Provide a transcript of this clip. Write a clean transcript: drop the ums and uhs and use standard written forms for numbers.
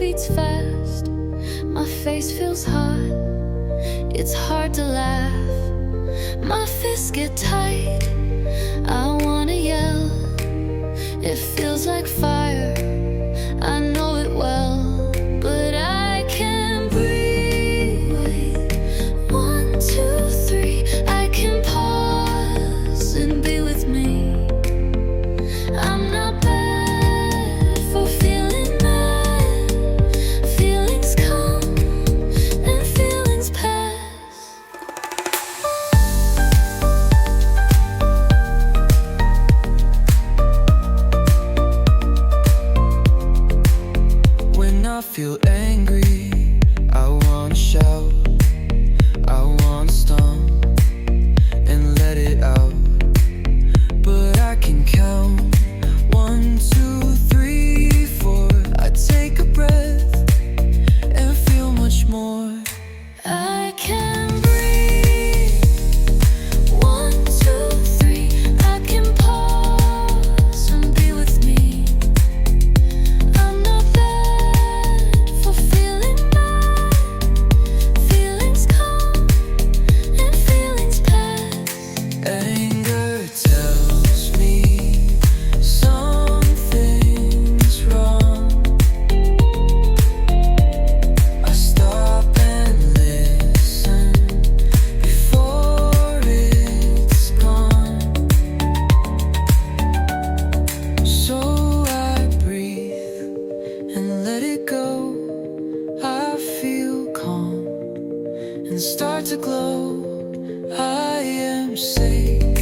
beats fast, my face feels hot, it's hard to laugh. My fists get tight, I wanna yell. It feels like fire, I know it well, but I can't breathe. 1, 2, 3, I can pause and be with me. I'm not bad for feeling mad. Feelings come and feelings pass. When I feel angry, I wanna shout, I wanna stomp and let it out. But I can count 1, 2, 3, 4. I take a breath and feel much more. I can breathe. 1, 2, 3, I can pause and be with me. I'm not bad for feeling mad. Feelings come and feelings pass. Anger tells me something's wrong. I stop and listen before it's gone. So I breathe and let it go. I feel calm and start to glow. I am safe.